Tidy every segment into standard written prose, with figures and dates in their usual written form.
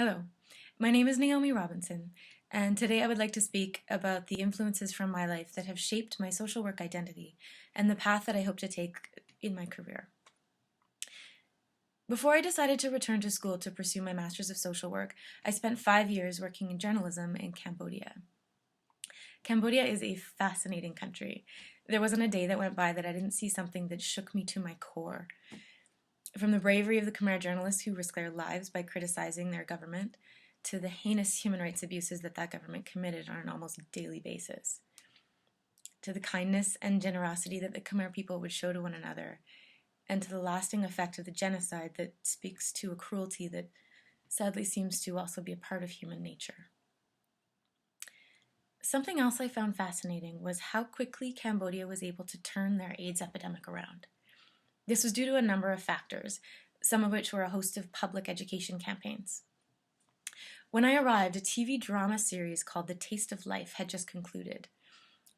Hello, my name is Naomi Robinson, and today I would like to speak about the influences from my life that have shaped my social work identity and the path that I hope to take in my career. Before I decided to return to school to pursue my Master's of Social Work, I spent 5 years working in journalism in Cambodia. Cambodia is a fascinating country. There wasn't a day that went by that I didn't see something that shook me to my core. From the bravery of the Khmer journalists who risked their lives by criticizing their government, to the heinous human rights abuses that government committed on an almost daily basis, to the kindness and generosity that the Khmer people would show to one another, and to the lasting effect of the genocide that speaks to a cruelty that sadly seems to also be a part of human nature. Something else I found fascinating was how quickly Cambodia was able to turn their AIDS epidemic around. This was due to a number of factors, some of which were a host of public education campaigns. When I arrived, a TV drama series called The Taste of Life had just concluded.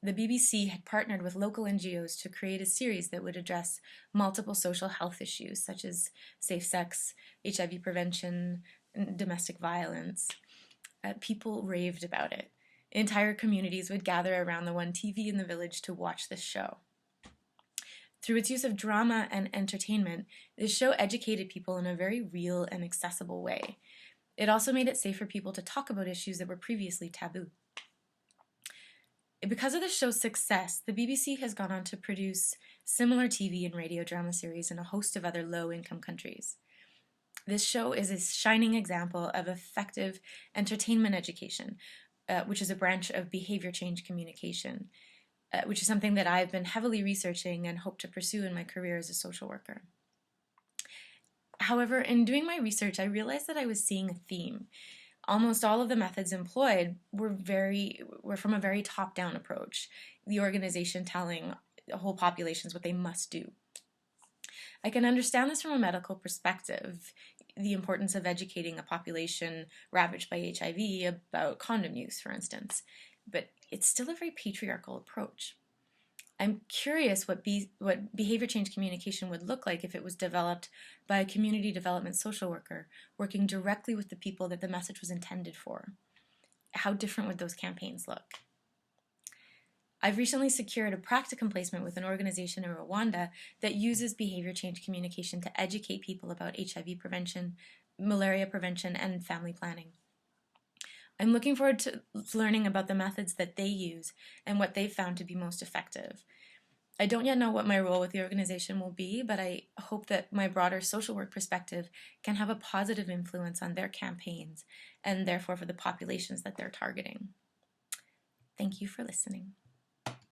The BBC had partnered with local NGOs to create a series that would address multiple social health issues such as safe sex, HIV prevention, and domestic violence. People raved about it. Entire communities would gather around the one TV in the village to watch this show. Through its use of drama and entertainment, this show educated people in a very real and accessible way. It also made it safe for people to talk about issues that were previously taboo. Because of the show's success, the BBC has gone on to produce similar TV and radio drama series in a host of other low-income countries. This show is a shining example of effective entertainment education, which is a branch of behavior change communication, which is something that I've been heavily researching and hope to pursue in my career as a social worker. However, in doing my research, I realized that I was seeing a theme. Almost all of the methods employed were from a very top-down approach, the organization telling whole populations what they must do. I can understand this from a medical perspective, the importance of educating a population ravaged by HIV about condom use, for instance, but it's still a very patriarchal approach. I'm curious what behavior change communication would look like if it was developed by a community development social worker working directly with the people that the message was intended for. How different would those campaigns look? I've recently secured a practicum placement with an organization in Rwanda that uses behavior change communication to educate people about HIV prevention, malaria prevention, and family planning. I'm looking forward to learning about the methods that they use and what they've found to be most effective. I don't yet know what my role with the organization will be, but I hope that my broader social work perspective can have a positive influence on their campaigns and therefore for the populations that they're targeting. Thank you for listening.